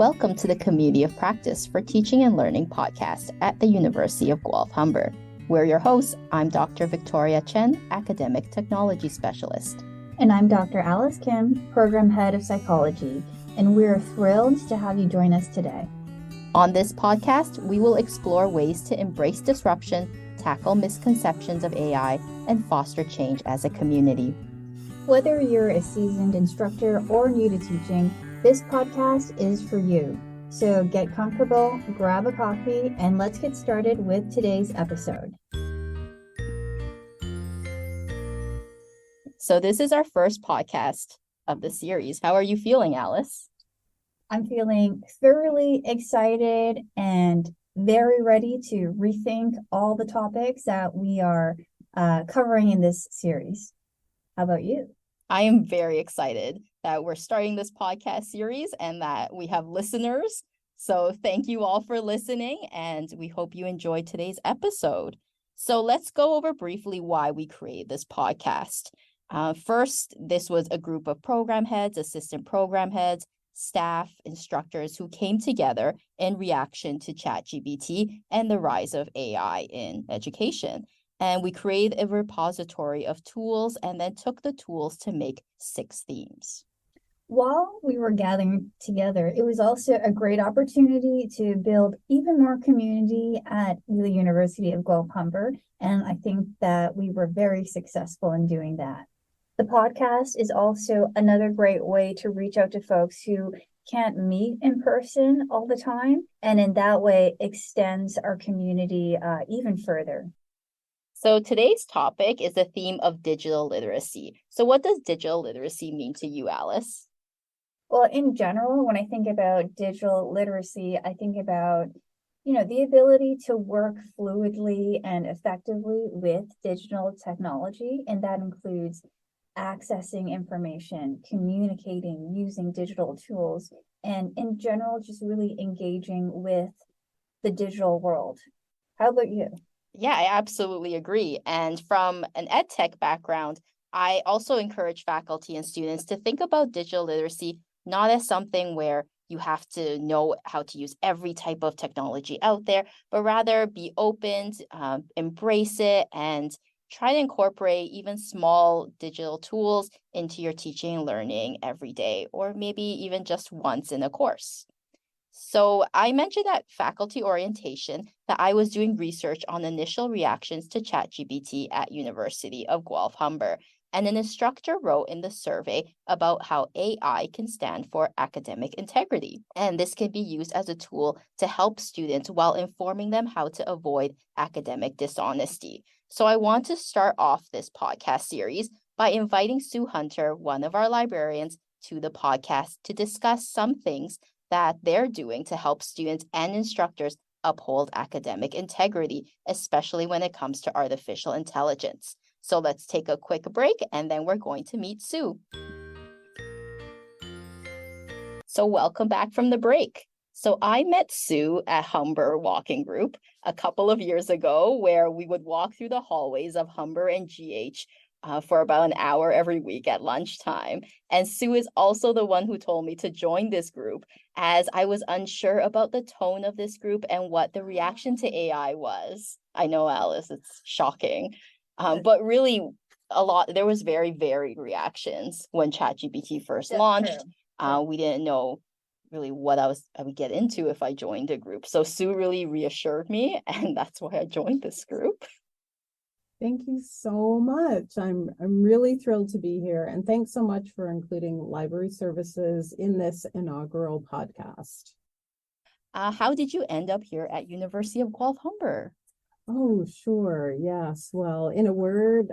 Welcome to the Community of Practice for Teaching and Learning podcast at the University of Guelph-Humber. We're your hosts. I'm Dr. Victoria Chen, Academic Technology Specialist. And I'm Dr. Alice Kim, Program Head of Psychology, and we're thrilled to have you join us today. On this podcast, we will explore ways to embrace disruption, tackle misconceptions of AI, and foster change as a community. Whether you're a seasoned instructor or new to teaching, this podcast is for you. So get comfortable, grab a coffee, and let's get started with today's episode. So this is our first podcast of the series. How are you feeling, Alice? I'm feeling thoroughly excited and very ready to rethink all the topics that we are covering in this series. How about you? I am very excited that we're starting this podcast series and that we have listeners. So thank you all for listening, and we hope you enjoyed today's episode. So let's go over briefly why we created this podcast. First, this was a group of program heads, assistant program heads, staff, instructors who came together in reaction to ChatGPT and the rise of AI in education. And we created a repository of tools and then took the tools to make 6 themes. While we were gathering together, it was also a great opportunity to build even more community at the University of Guelph-Humber, and I think that we were very successful in doing that. The podcast is also another great way to reach out to folks who can't meet in person all the time, and in that way extends our community even further. So today's topic is the theme of digital literacy. So what does digital literacy mean to you, Alice? Well, in general, when I think about digital literacy, I think about, the ability to work fluidly and effectively with digital technology. And that includes accessing information, communicating, using digital tools, and in general, just really engaging with the digital world. How about you? Yeah, I absolutely agree. And from an ed tech background, I also encourage faculty and students to think about digital literacy not as something where you have to know how to use every type of technology out there, but rather be open, embrace it, and try to incorporate even small digital tools into your teaching and learning every day, or maybe even just once in a course. So I mentioned at faculty orientation that I was doing research on initial reactions to ChatGPT at University of Guelph-Humber, and an instructor wrote in the survey about how AI can stand for academic integrity. And this can be used as a tool to help students while informing them how to avoid academic dishonesty. So I want to start off this podcast series by inviting Sue Hunter, one of our librarians, to the podcast to discuss some things that they're doing to help students and instructors uphold academic integrity, especially when it comes to artificial intelligence. So let's take a quick break and then we're going to meet Sue. So welcome back from the break. So I met Sue at Humber Walking Group a couple of years ago, where we would walk through the hallways of Humber and GH for about an hour every week at lunchtime. And Sue is also the one who told me to join this group, as I was unsure about the tone of this group and what the reaction to AI was. I know, Alice, it's shocking. But really, there was very varied reactions when ChatGPT first launched. We didn't know really what I would get into if I joined a group. So Sue really reassured me, and that's why I joined this group. Thank you so much. I'm really thrilled to be here, and thanks so much for including library services in this inaugural podcast. How did you end up here at University of Guelph-Humber? Oh, sure. Yes. Well, in a word,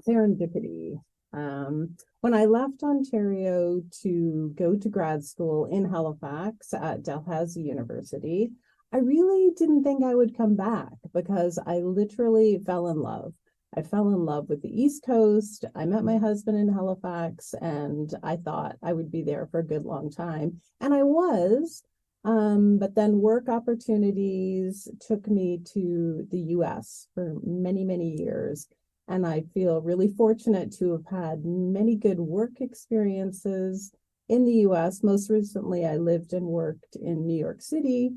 serendipity. When I left Ontario to go to grad school in Halifax at Dalhousie University, I really didn't think I would come back because I literally fell in love. I fell in love with the East Coast. I met my husband in Halifax, and I thought I would be there for a good long time. And I was. But then work opportunities took me to the US for many, many years. And I feel really fortunate to have had many good work experiences in the US. Most recently, I lived and worked in New York City.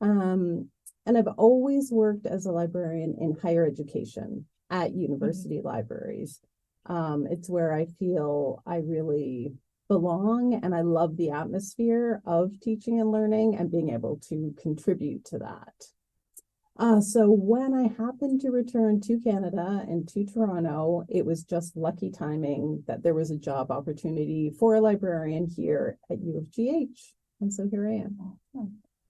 And I've always worked as a librarian in higher education at university libraries. It's where I feel I really belong, and I love the atmosphere of teaching and learning and being able to contribute to that. So when I happened to return to Canada and to Toronto, it was just lucky timing that there was a job opportunity for a librarian here at UofGH. And so here I am.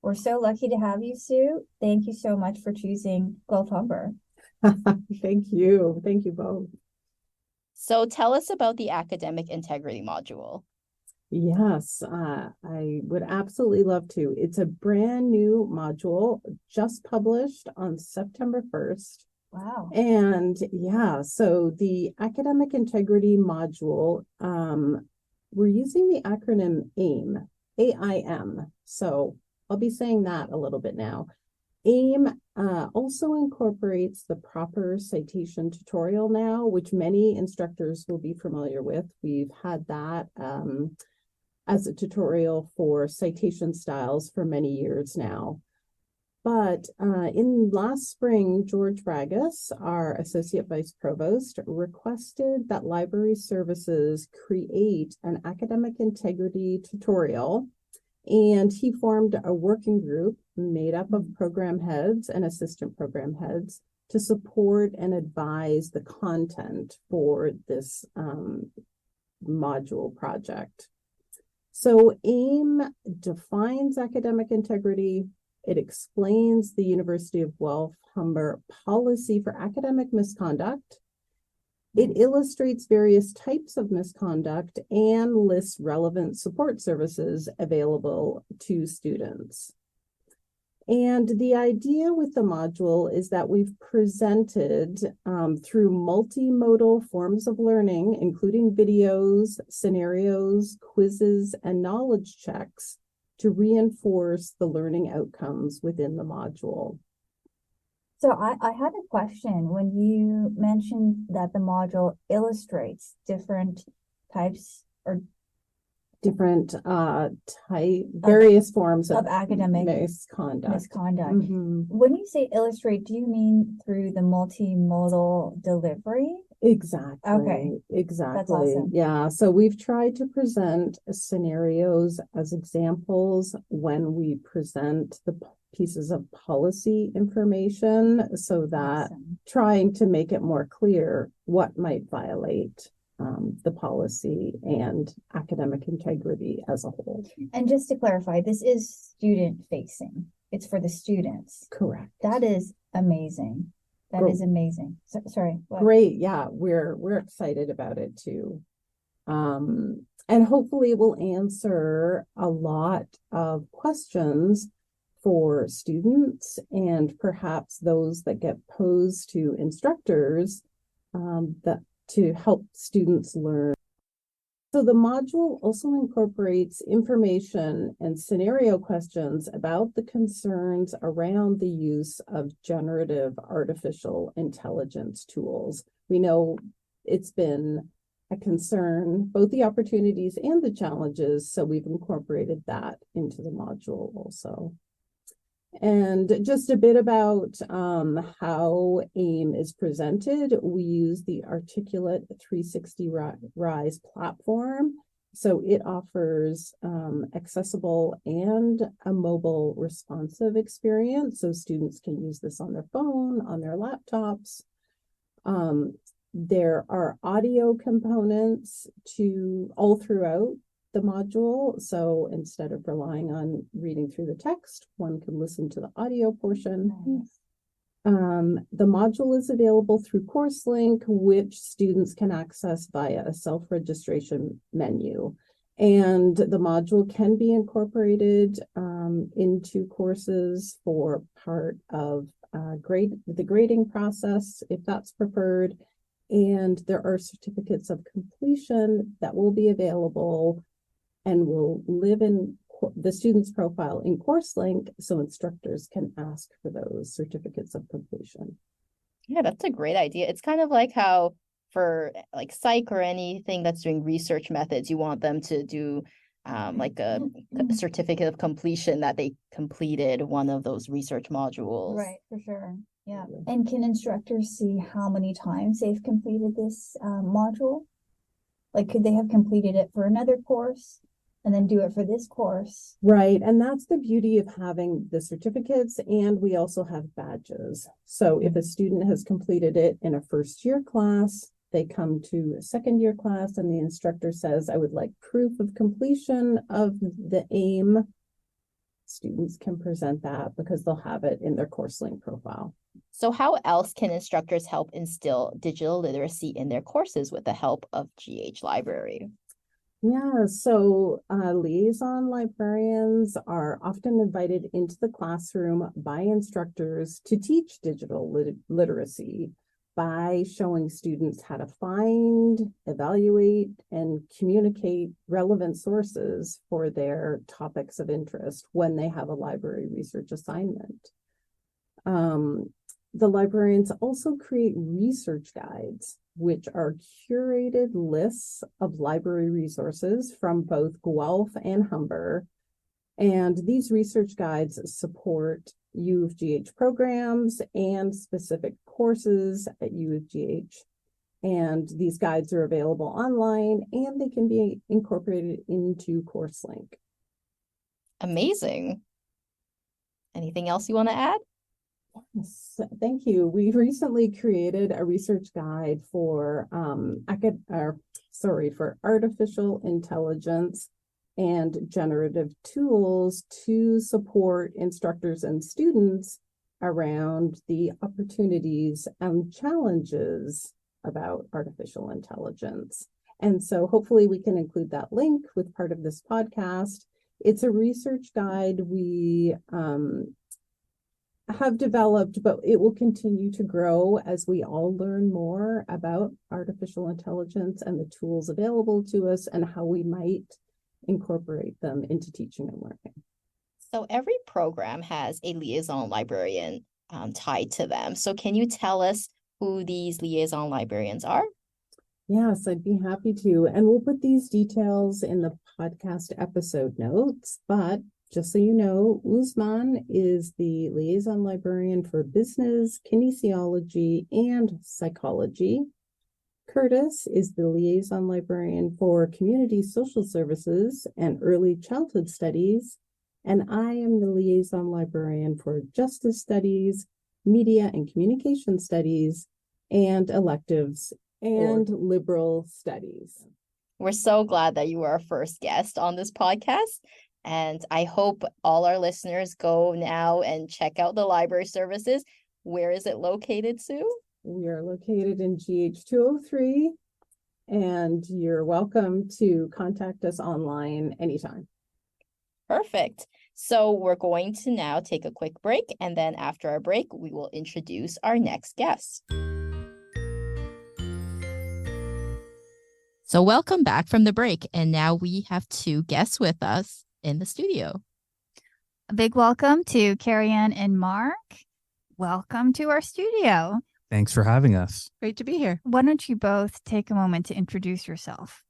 We're so lucky to have you, Sue. Thank you so much for choosing Guelph-Humber. Thank you. Thank you both. So tell us about the academic integrity module. Yes, I would absolutely love to. It's a brand new module just published on September 1st. Wow. And yeah, so the academic integrity module, we're using the acronym AIM, AIM. So I'll be saying that a little bit now. AIM also incorporates the proper citation tutorial now, which many instructors will be familiar with. We've had that as a tutorial for citation styles for many years now. But in last spring, George Bragas, our Associate Vice Provost, requested that library services create an academic integrity tutorial. And he formed a working group made up of program heads and assistant program heads to support and advise the content for this module project. So AIM defines academic integrity. It explains the University of Guelph-Humber policy for academic misconduct. It illustrates various types of misconduct and lists relevant support services available to students. And the idea with the module is that we've presented through multimodal forms of learning, including videos, scenarios, quizzes, and knowledge checks to reinforce the learning outcomes within the module. So I had a question when you mentioned that the module illustrates different types or different various forms of academic misconduct. When you say illustrate, do you mean through the multimodal delivery? Exactly. Okay. Exactly. That's awesome. Yeah. So we've tried to present scenarios as examples when we present the pieces of policy information, so that trying to make it more clear what might violate the policy and academic integrity as a whole. And just to clarify, this is student facing. It's for the students. Correct. That is amazing. That is amazing. Sorry. What? Great. Yeah, we're excited about it too. And hopefully it will answer a lot of questions for students and perhaps those that get posed to instructors that to help students learn. So the module also incorporates information and scenario questions about the concerns around the use of generative artificial intelligence tools. We know it's been a concern, both the opportunities and the challenges, so we've incorporated that into the module also. And just a bit about how AIM is presented. We use the Articulate 360 Rise platform. So it offers accessible and a mobile responsive experience. So students can use this on their phone, on their laptops. There are audio components to all throughout the module. So instead of relying on reading through the text, one can listen to the audio portion. The module is available through CourseLink, which students can access via a self-registration menu. And the module can be incorporated into courses for part of the grading process, if that's preferred. And there are certificates of completion that will be available and will live in the student's profile in CourseLink, so instructors can ask for those certificates of completion. Yeah, that's a great idea. It's kind of like how for like psych or anything that's doing research methods, you want them to do like a certificate of completion that they completed one of those research modules. Right, for sure. Yeah. And can instructors see how many times they've completed this module? Like, could they have completed it for another course and then do it for this course? Right. And that's the beauty of having the certificates. And we also have badges. So if a student has completed it in a first year class, they come to a second year class and the instructor says, I would like proof of completion of the AIM. Students can present that because they'll have it in their course link profile. So how else can instructors help instill digital literacy in their courses with the help of GH Library? Yeah, so liaison librarians are often invited into the classroom by instructors to teach digital literacy by showing students how to find, evaluate, and communicate relevant sources for their topics of interest when they have a library research assignment. The librarians also create research guides, which are curated lists of library resources from both Guelph and Humber. And these research guides support UofGH programs and specific courses at UofGH. And these guides are available online and they can be incorporated into CourseLink. Amazing. Anything else you want to add? Yes, thank you. We recently created a research guide for for artificial intelligence and generative tools to support instructors and students around the opportunities and challenges about artificial intelligence. And so hopefully we can include that link with part of this podcast. It's a research guide we have developed, but it will continue to grow as we all learn more about artificial intelligence and the tools available to us and how we might incorporate them into teaching and learning. So every program has a liaison librarian tied to them. So can you tell us who these liaison librarians are? Yes, I'd be happy to. And we'll put these details in the podcast episode notes, but just so you know, Uzman is the liaison librarian for business, kinesiology, and psychology. Curtis is the liaison librarian for community social services and early childhood studies. And I am the liaison librarian for justice studies, media and communication studies, and electives and liberal studies. We're so glad that you were our first guest on this podcast. And I hope all our listeners go now and check out the library services. Where is it located, Sue? We are located in GH 203, and you're welcome to contact us online anytime. Perfect. So we're going to now take a quick break, and then after our break, we will introduce our next guest. So welcome back from the break, and now we have two guests with us in the studio. A big welcome to Carrie Ann and Mark. Welcome to our studio. Thanks for having us. Great to be here. Why don't you both take a moment to introduce yourself?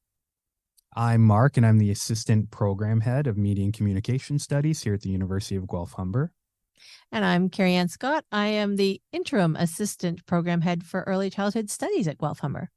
I'm Mark, and I'm the Assistant Program Head of Media and Communication Studies here at the University of Guelph-Humber. And I'm Carrie Ann Scott. I am the Interim Assistant Program Head for Early Childhood Studies at Guelph-Humber.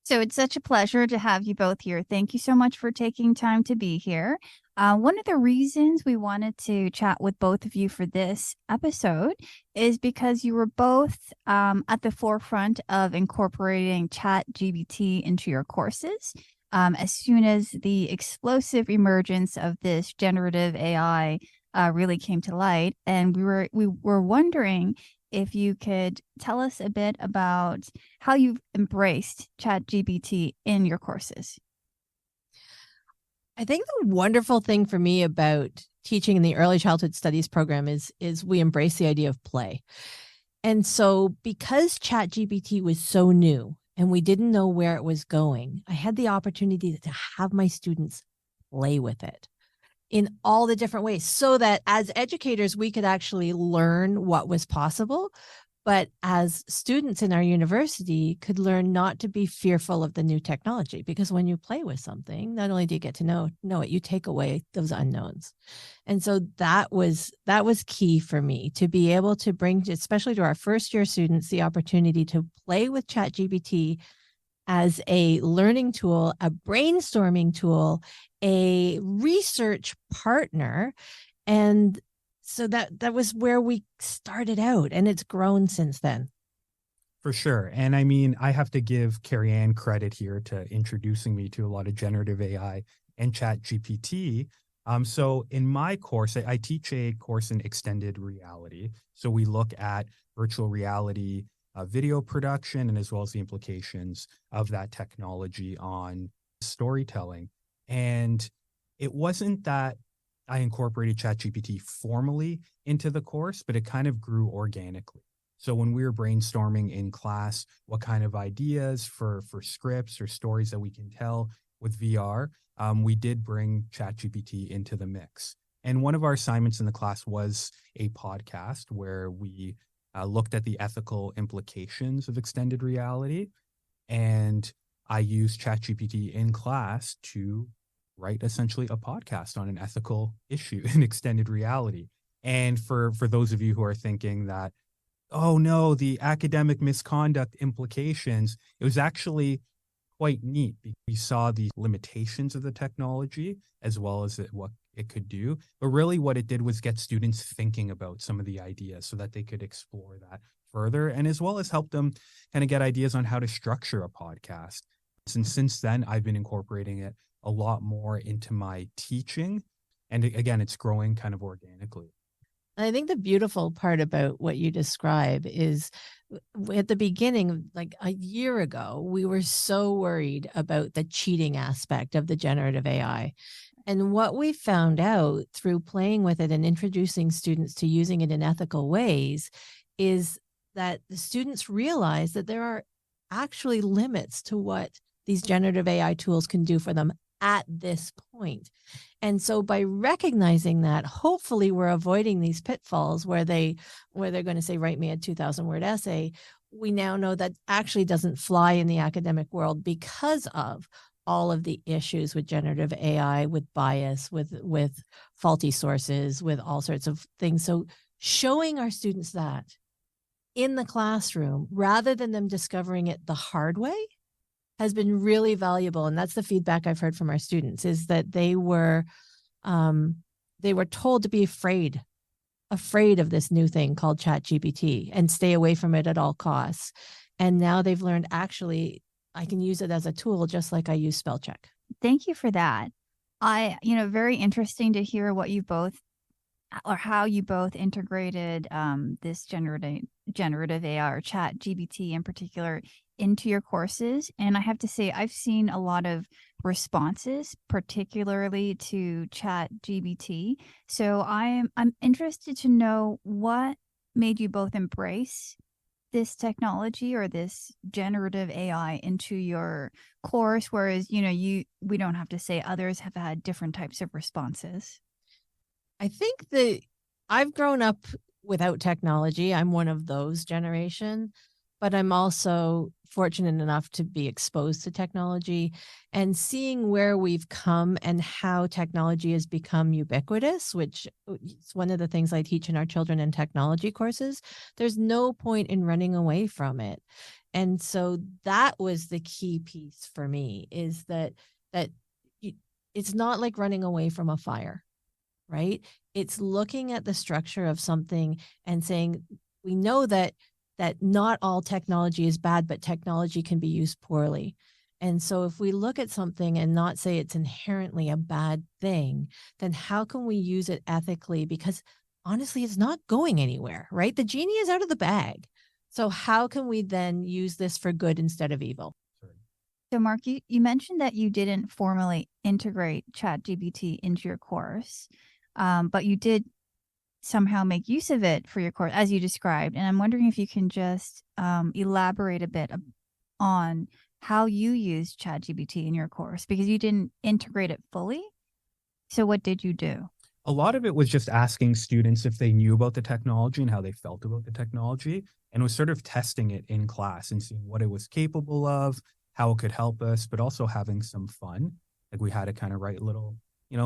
So it's such a pleasure to have you both here. Thank you so much for taking time to be here. One of the reasons we wanted to chat with both of you for this episode is because you were both at the forefront of incorporating ChatGPT into your courses. As soon as the explosive emergence of this generative AI really came to light, and we were wondering if you could tell us a bit about how you've embraced ChatGPT in your courses. I think the wonderful thing for me about teaching in the early childhood studies program is we embrace the idea of play. And so because ChatGPT was so new and we didn't know where it was going, I had the opportunity to have my students play with it in all the different ways so that as educators, we could actually learn what was possible, but as students in our university could learn not to be fearful of the new technology, because when you play with something, not only do you get to know it, you take away those unknowns. And so that was key for me, to be able to bring, especially to our first year students, the opportunity to play with ChatGPT as a learning tool, a brainstorming tool, a research partner. And so that was where we started out, and it's grown since then. For sure. And I mean, I have to give Carrie Ann credit here to introducing me to a lot of generative AI and Chat GPT. So in my course, I teach a course in extended reality. So we look at virtual reality, video production, and as well as the implications of that technology on storytelling. And it wasn't that I incorporated ChatGPT formally into the course, but it kind of grew organically. So when we were brainstorming in class, what kind of ideas for scripts or stories that we can tell with VR, we did bring ChatGPT into the mix. And one of our assignments in the class was a podcast where we looked at the ethical implications of extended reality. And I used ChatGPT in class to write essentially a podcast on an ethical issue in extended reality. And for those of you who are thinking that, oh no, the academic misconduct implications, it was actually quite neat. We saw the limitations of the technology as well as what it could do. But really what it did was get students thinking about some of the ideas so that they could explore that further, and as well as help them kind of get ideas on how to structure a podcast. And since then, I've been incorporating it a lot more into my teaching. And again, it's growing kind of organically. I think the beautiful part about what you describe is at the beginning, like a year ago, we were so worried about the cheating aspect of the generative AI. And what we found out through playing with it and introducing students to using it in ethical ways is that the students realize that there are actually limits to what these generative AI tools can do for them at this point. And so by recognizing that, hopefully we're avoiding these pitfalls where they're going to say, write me a 2,000-word essay. We now know that actually doesn't fly in the academic world because of all of the issues with generative AI, with bias, with faulty sources, with all sorts of things. So showing our students that in the classroom, rather than them discovering it the hard way, has been really valuable. And that's the feedback I've heard from our students, is that they were told to be afraid of this new thing called ChatGPT and stay away from it at all costs. And now they've learned, actually, I can use it as a tool just like I use spell check. Thank you for that. Very interesting to hear what you both, or how you both integrated this generative AI or Chat GPT in particular into your courses. And I have to say, I've seen a lot of responses, particularly to Chat GPT. So I'm interested to know what made you both embrace this technology or this generative AI into your course, whereas we don't have to say others have had different types of responses. I think that I've grown up without technology. I'm one of those generation, but I'm also fortunate enough to be exposed to technology and seeing where we've come and how technology has become ubiquitous, which is one of the things I teach in our children and technology courses. There's no point in running away from it. And so that was the key piece for me, is that it's not like running away from a fire. Right? It's looking at the structure of something and saying, we know that not all technology is bad, but technology can be used poorly. And so if we look at something and not say it's inherently a bad thing, then how can we use it ethically? Because honestly, it's not going anywhere, right? The genie is out of the bag. So how can we then use this for good instead of evil? So Mark, you mentioned that you didn't formally integrate ChatGPT into your course. But you did somehow make use of it for your course, as you described. And I'm wondering if you can just elaborate a bit on how you used ChatGPT in your course, because you didn't integrate it fully. So what did you do? A lot of it was just asking students if they knew about the technology and how they felt about the technology. and was sort of testing it in class and seeing what it was capable of, how it could help us, but also having some fun. Like we had to kind of write little,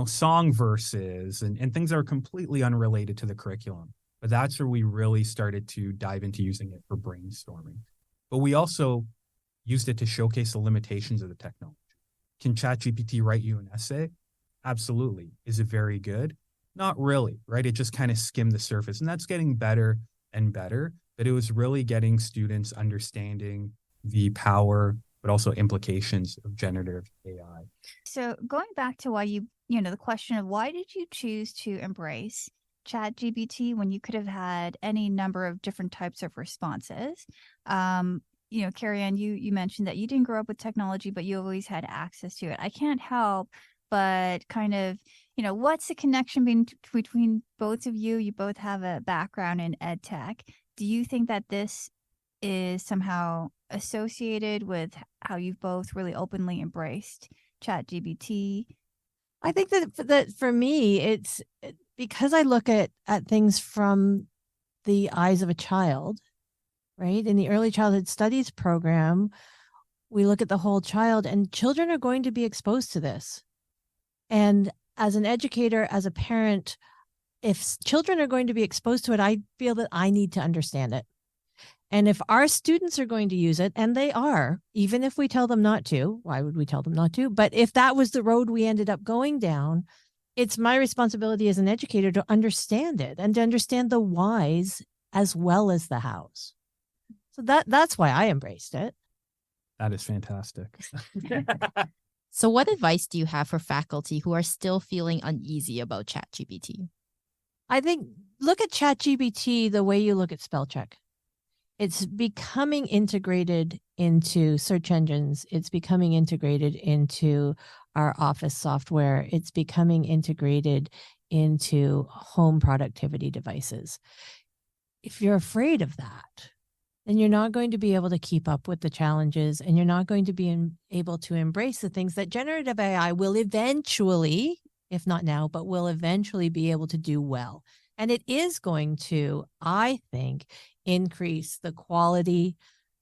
song verses and things that are completely unrelated to the curriculum. But that's where we really started to dive into using it for brainstorming. But we also used it to showcase the limitations of the technology. Can ChatGPT write you an essay? Absolutely. Is it very good? Not really, right? It just kind of skimmed the surface, and that's getting better and better. But it was really getting students understanding the power, but also implications of generative AI. So going back to why the question of why did you choose to embrace ChatGPT when you could have had any number of different types of responses? Carrie Ann, you mentioned that you didn't grow up with technology, but you always had access to it. I can't help but kind of, what's the connection between both of you? You both have a background in ed tech. Do you think that this is somehow associated with how you've both really openly embraced ChatGPT? I think that for me, it's because I look at things from the eyes of a child, right? In the early childhood studies program, we look at the whole child, and children are going to be exposed to this. And as an educator, as a parent, if children are going to be exposed to it, I feel that I need to understand it. And if our students are going to use it, and they are, even if we tell them not to, why would we tell them not to? But if that was the road we ended up going down, it's my responsibility as an educator to understand it and to understand the whys as well as the hows. So that's why I embraced it. That is fantastic. So what advice do you have for faculty who are still feeling uneasy about ChatGPT? I think look at ChatGPT the way you look at spell check. It's becoming integrated into search engines. It's becoming integrated into our office software. It's becoming integrated into home productivity devices. If you're afraid of that, then you're not going to be able to keep up with the challenges, and you're not going to be able to embrace the things that generative AI will eventually, if not now, but will eventually be able to do well. And it is going to, I think, increase the quality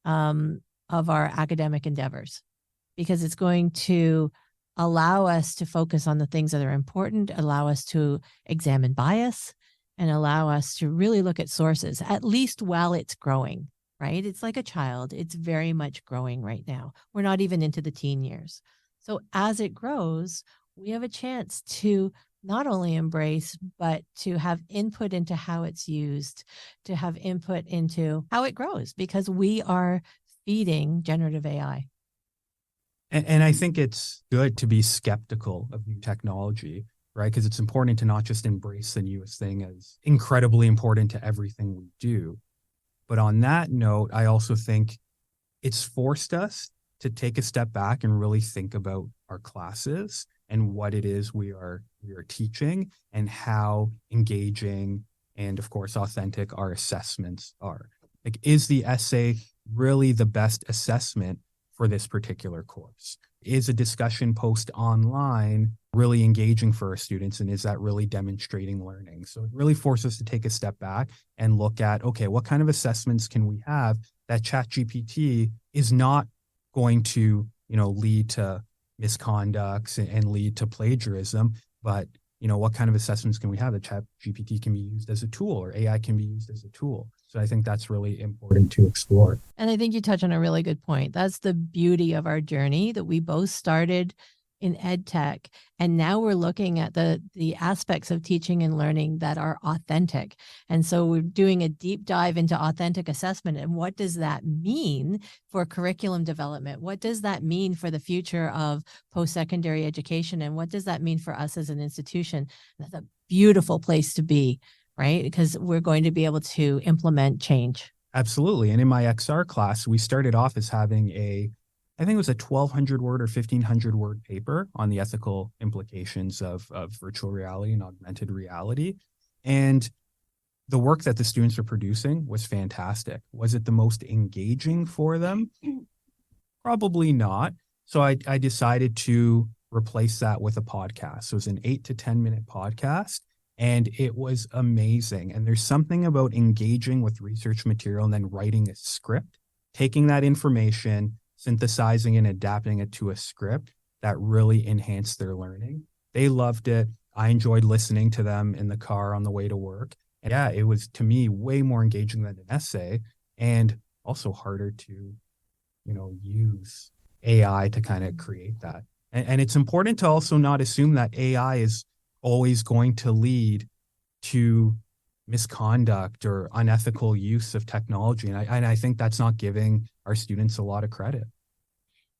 of our academic endeavors, because it's going to allow us to focus on the things that are important, allow us to examine bias, and allow us to really look at sources, at least while it's growing, right? It's like a child. It's very much growing right now. We're not even into the teen years. So as it grows, we have a chance to not only embrace, but to have input into how it's used, to have input into how it grows, because we are feeding generative AI. And I think it's good to be skeptical of new technology, right? Because it's important to not just embrace the newest thing as incredibly important to everything we do. But on that note, I also think it's forced us to take a step back and really think about our classes and what it is we are teaching, and how engaging and, of course, authentic our assessments are. Like, is the essay really the best assessment for this particular course? Is a discussion post online really engaging for our students, and is that really demonstrating learning? So it really forces us to take a step back and look at, okay, what kind of assessments can we have that ChatGPT is not going to, lead to misconducts and lead to plagiarism, but what kind of assessments can we have that ChatGPT can be used as a tool, or AI can be used as a tool? So I think that's really important to explore. And I think you touch on a really good point. That's the beauty of our journey, that we both started in ed tech, and now we're looking at the aspects of teaching and learning that are authentic. And so we're doing a deep dive into authentic assessment, and what does that mean for curriculum development? What does that mean for the future of post-secondary education? And what does that mean for us as an institution? That's a beautiful place to be, right? Because we're going to be able to implement change. Absolutely. And in my XR class, we started off as having I think it was a 1,200 word or 1,500 word paper on the ethical implications of virtual reality and augmented reality. And the work that the students were producing was fantastic. Was it the most engaging for them? Probably not. So I decided to replace that with a podcast. So it was an 8 to 10 minute podcast. And it was amazing. And there's something about engaging with research material and then writing a script, taking that information, synthesizing and adapting it to a script that really enhanced their learning. They loved it. I enjoyed listening to them in the car on the way to work. And yeah, it was, to me, way more engaging than an essay, and also harder to, use AI to kind of create that. And it's important to also not assume that AI is always going to lead to misconduct or unethical use of technology. And I think that's not giving our students a lot of credit.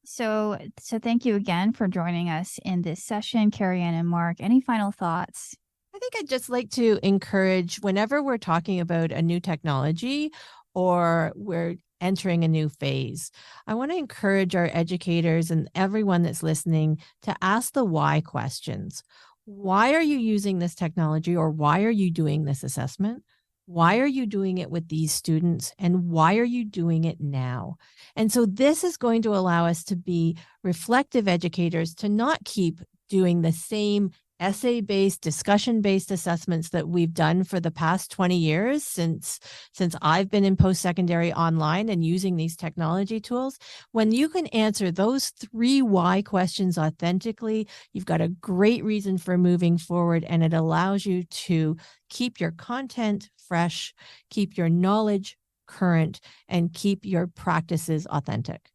So thank you again for joining us in this session, Carrie-Anne and Mark. Any final thoughts? I think I'd just like to encourage, whenever we're talking about a new technology or we're entering a new phase, I want to encourage our educators and everyone that's listening to ask the why questions. Why are you using this technology, or why are you doing this assessment? Why are you doing it with these students, and why are you doing it now? And so this is going to allow us to be reflective educators, to not keep doing the same essay-based, discussion-based assessments that we've done for the past 20 years since I've been in post-secondary online and using these technology tools. When you can answer those 3 why questions authentically, you've got a great reason for moving forward, and it allows you to keep your content fresh, keep your knowledge current, and keep your practices authentic.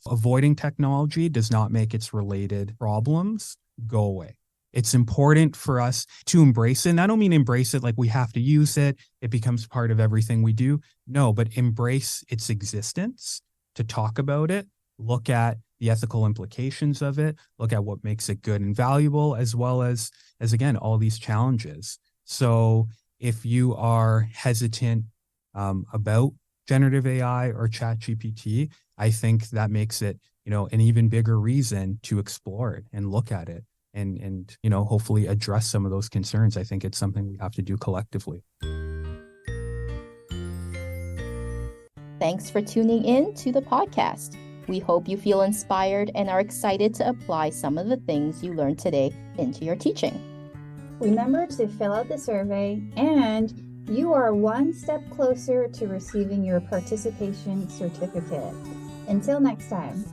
Avoiding technology does not make its related problems go away. It's important for us to embrace it. And I don't mean embrace it like we have to use it, it becomes part of everything we do. No, but embrace its existence, to talk about it, look at the ethical implications of it, look at what makes it good and valuable, as well as again, all these challenges. So if you are hesitant about generative AI or ChatGPT, I think that makes it, an even bigger reason to explore it and look at it. And hopefully address some of those concerns. I think it's something we have to do collectively. Thanks for tuning in to the podcast. We hope you feel inspired and are excited to apply some of the things you learned today into your teaching. Remember to fill out the survey, and you are one step closer to receiving your participation certificate. Until next time.